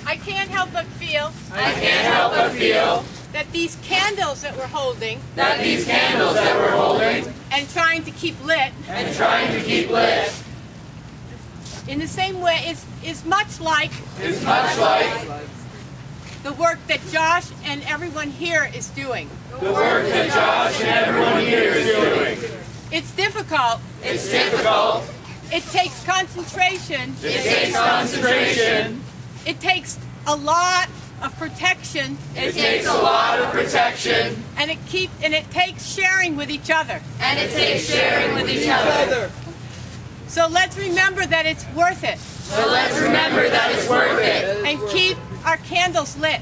I can't help but feel that these candles that we're holding and trying to keep lit in the same way is much like the work that Josh and everyone here is doing. It's difficult. It takes concentration. It takes a lot of protection. And it takes sharing with each other. So let's remember that it's worth it. And keep our candles lit.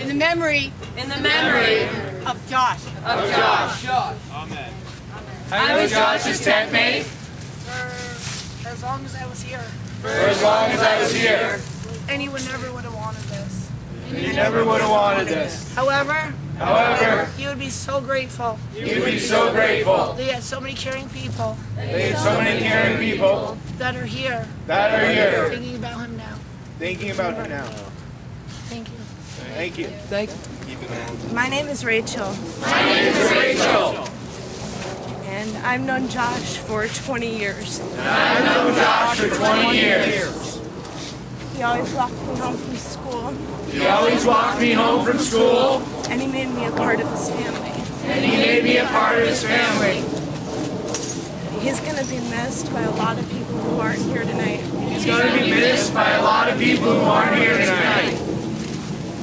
In the memory of Josh. Amen. I was Josh's tent mate. For as long as I was here. And he never would have wanted this. However, he would be so grateful. That he had so many caring people. That are here. Thinking about him now. Thank you. My name is Rachel. And I've known Josh for 20 years. He always walked me home from school. And he made me a part of his family. He's going to be missed by a lot of people who aren't here tonight.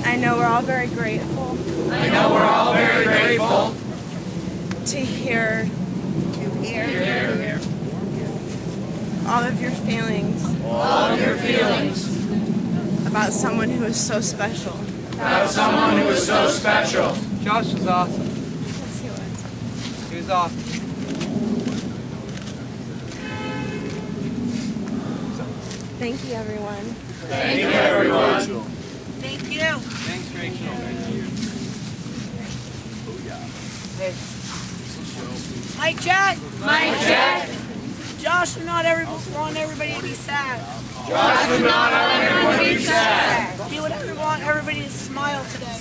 I know we're all very grateful. To hear all of your feelings. About someone who is so special. Josh was awesome. Yes, he was. He was awesome. Thank you, everyone. Thank you. Thanks, Rachel. Mike check. Josh would not want everybody to be sad. He would want everybody to smile today.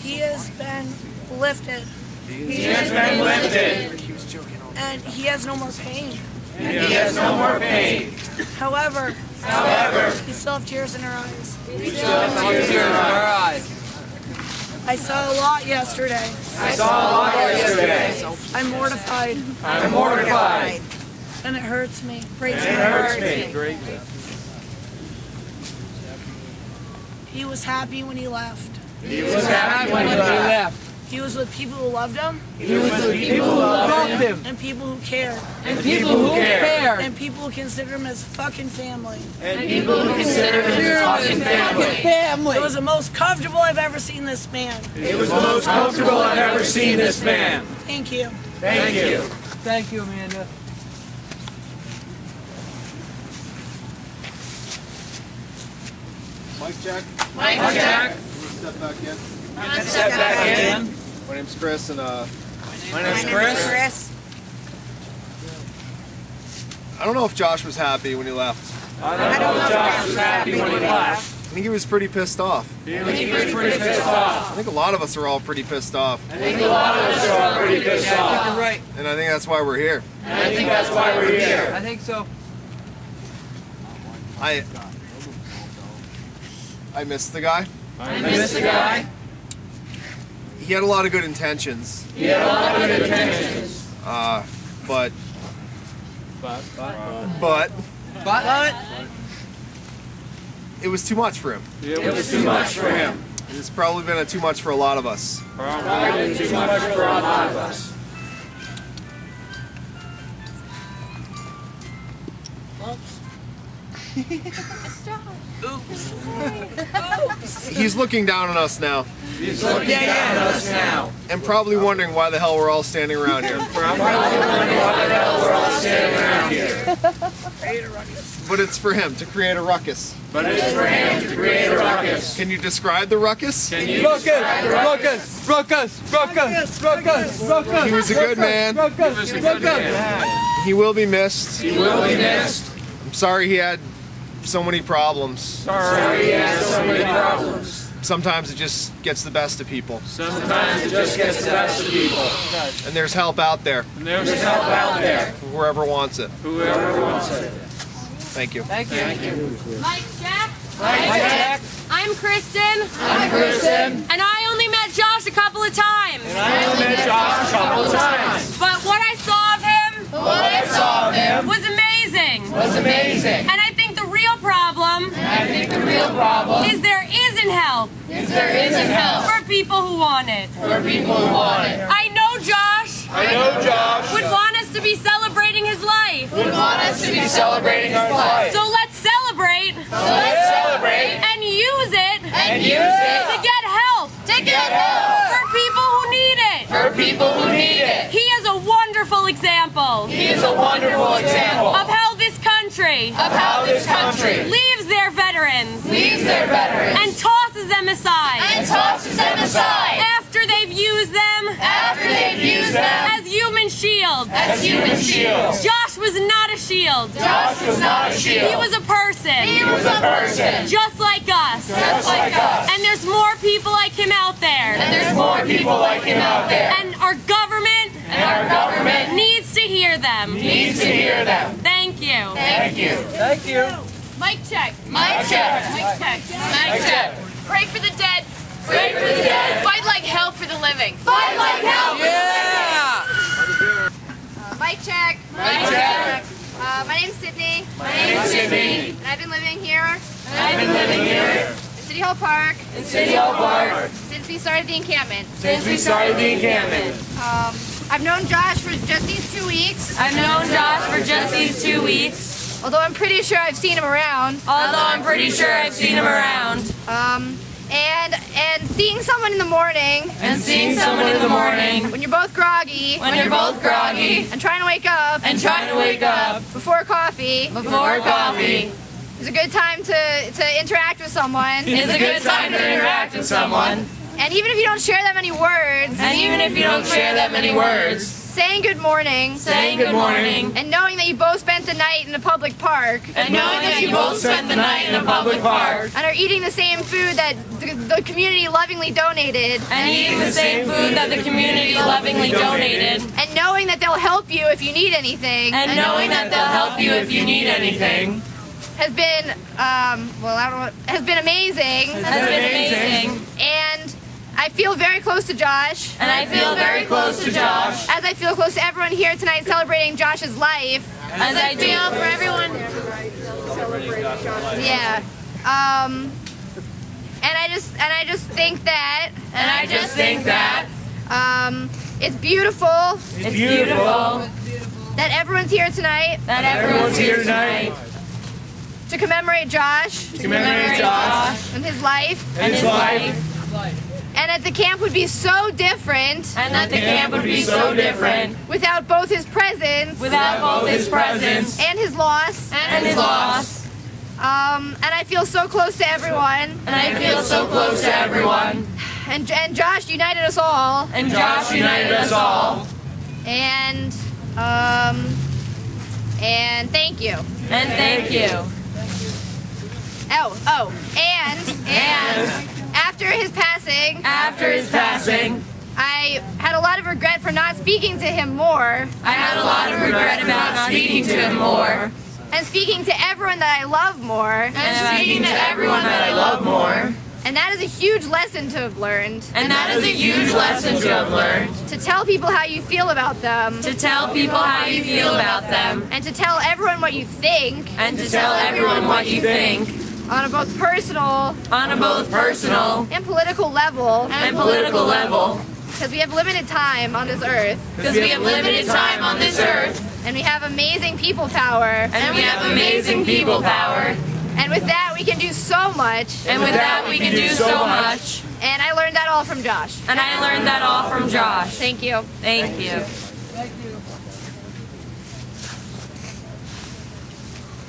He has been lifted. And he has no more pain. However, we still have tears in our eyes. I saw a lot yesterday. I'm mortified. And it hurts me. Breaks my heart. He was happy when he left. He was with people who loved him. And people who cared. And people who consider him as fucking family. It was the most comfortable I've ever seen this man. Thank you. Thank you, Amanda. Mic check. Step back in. My name's Chris, and My name's Chris. I don't know if Josh was happy when he left. I don't know if Josh was happy when he left. I think he was pretty pissed off. I think a lot of us are all pretty pissed off. I think you're right. And I think that's why we're here. I think so. I miss the guy. He had a lot of good intentions. But it was too much for him. It's probably been too much for a lot of us. He's looking down on us now. And probably wondering why the hell we're all standing around here. But it's for him to create a ruckus. Can you describe the ruckus? Ruckus. He was a good man. He will be missed. He will be missed. I'm sorry he had so many problems. Sorry he had so many problems. Sometimes it just gets the best of people. Sometimes it just gets the best of people. And there's help out there. And there's help out there. For whoever wants it. Whoever wants it. Thank you. Thank you. Thank you. Mike Jack. Mike Jack. I'm Kristen. I'm Kristen. And I only met Josh a couple of times. And I only met Josh a couple of times. But what I saw of him What I saw of him was amazing. was amazing. And I think the real problem is there isn't help for people who want it. For people who want it. I know Josh I know Josh would want us to be celebrating his life. would want us to be celebrating our life. So let's celebrate Let's celebrate and use it and use it to get help. For people who need it. for people who need it. He is a wonderful example He is a wonderful example of how this country of how this country leaves their veterans leaves their veterans and tosses them aside and tosses them aside after they've used them after they've used them as human shields. as human shields. Josh was not a shield. Josh was not a shield. He was a person. He was a person. Just like us. Just like us. And there's more people like him out there. And there's more people like him out there. And our government needs to hear them. Needs to hear them. Thank you. Thank you. Thank you. Mic check. Mike check. Mic check. Mike check. Pray for the dead. Pray for the dead. Fight like hell for the living. Fight like hell. Yeah. Mic check. Mike check. My name's Sydney, My name's Sydney. and I've been living here I've been living here in City Hall Park in City Hall Park since we started the encampment. since we started the encampment. I've known Josh for just these 2 weeks, I've known Josh for just these 2 weeks, although I'm pretty sure I've seen him around. although I'm pretty sure I've seen him around. And seeing someone in the morning And seeing someone in the morning when you're both groggy when you're both groggy and trying to wake up and trying to wake up before coffee before coffee is a good time to interact with someone. is a good time to interact with someone. And even if you don't share that many words, And even if you don't share that many words, saying good morning saying good morning, and knowing that you both spent the night in a public park and knowing that you both spent the night in a public park, and are eating the same food that the community lovingly donated, and eating the same food that the community lovingly donated, and knowing that they'll help you if you need anything, and knowing that they'll help you if you need anything, has been has been amazing. has been amazing. And I feel very close to Josh, And I feel very close to Josh, as I feel close to everyone here tonight celebrating Josh's life. as I do for everyone. Yeah. And I just think that And I just think that it's beautiful it's beautiful that everyone's here tonight that everyone's here tonight to commemorate Josh To commemorate Josh and his life, and his life, and that the camp would be so different and that the camp would be so different without both his presence without both his presence and his loss. and his loss. And I feel so close to everyone. And I feel so close to everyone. And Josh united us all. And Josh united us all. And thank you. And thank you. And after his passing, I had a lot of regret for not speaking to him more, I had a lot of regret about not speaking to him more, and speaking to everyone that I love more. and speaking to everyone that I love more. And that is a huge lesson to have learned. And that is a huge lesson to have learned. To tell people how you feel about them, To tell people how you feel about them, and to tell everyone what you think and to tell everyone what you think on a both personal on a both personal and political level, and political level. because we have limited time on this earth, Because we have limited time on this earth, and we have amazing people power. and we have amazing people power. And with that, we can do so much. And with that, we can do so much. And I learned that all from Josh. And I learned that all from Josh. Thank you. Thank you.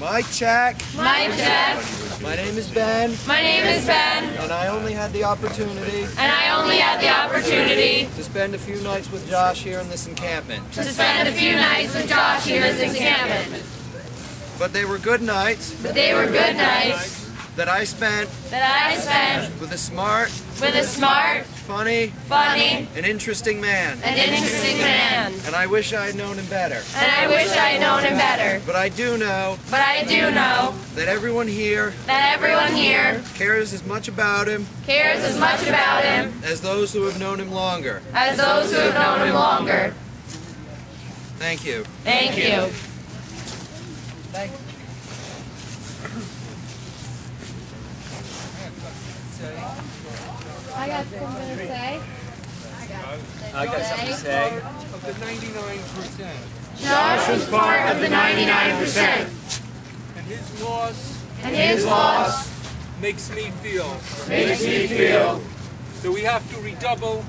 Mic check. Mic check. My name is Ben. My name is Ben. And I only had the opportunity. To spend a few nights with Josh here in this encampment. But they were good nights. That I spent with a smart, funny, and interesting man. And I wish I had known him better. But I do know that everyone here cares as much about him as those who have known him longer. Thank you. Thank you. I got something to say. Of the 99%. Josh was part of the 99%. And his loss makes me feel that we have to redouble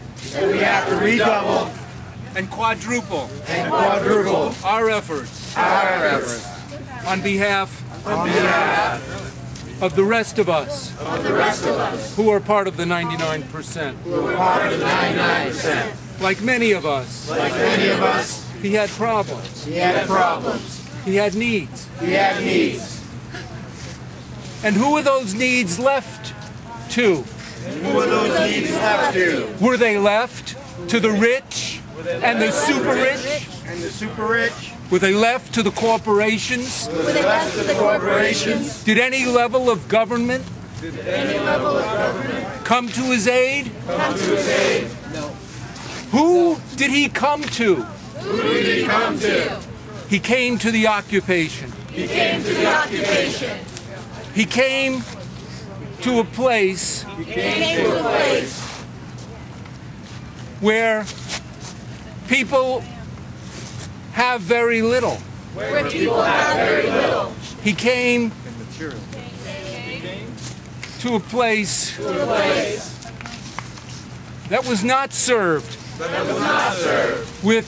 and quadruple our efforts on behalf of the rest of us who are part of the 99%. Like many of us, he had problems. He had needs. And who were those needs left to? Were they left to the rich and the super rich? Were they left to the corporations? Did any level of government come to his aid? No. Who did he come to? He came to the occupation. He came to a place where people have very little. He came to a place that was not served with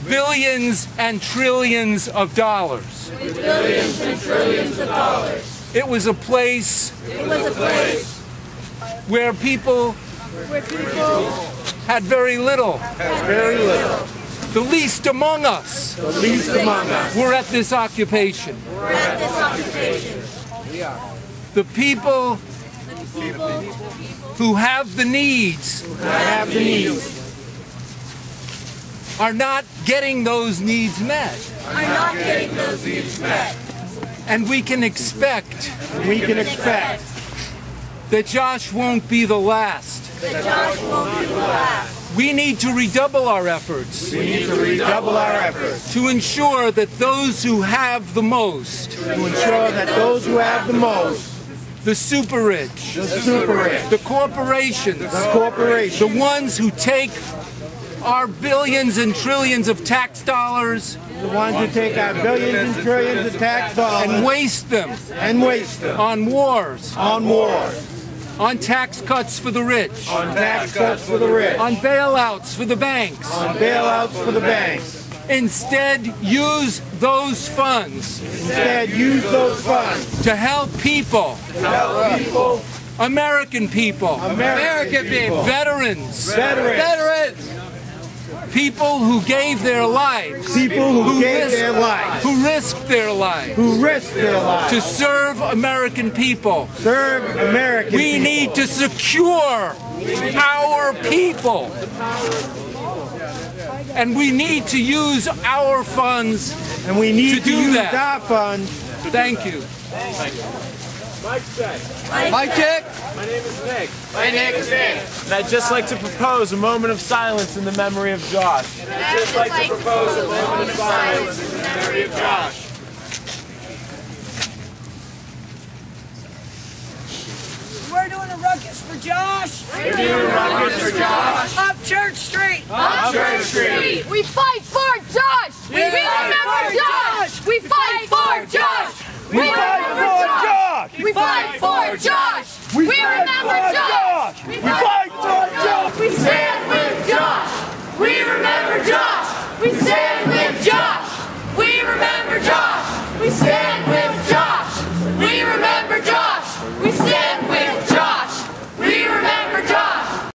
billions and trillions of dollars. It was a place where people had very little. The least among us were at this occupation. The people who have the needs are not getting those needs met. And we can expect that Josh won't be the last. We need to redouble our efforts. To ensure that those who have the most, the super rich, the corporations, the ones who take our billions and trillions of tax dollars, and waste them on wars, on tax cuts for the rich, on bailouts for the banks. Instead, use those funds to help people, American people, veterans, people who gave their lives, who risked their lives to serve American people. We need to secure our people. And we need to use our funds to do that. Thank you. Mic check. My name is Nick. And I'd just like to propose a moment of silence in the memory of Josh. We're doing a ruckus for Josh. Up Church Street. We fight for Josh! We remember Josh! We fight for Josh! We remember Josh! We fight for Josh!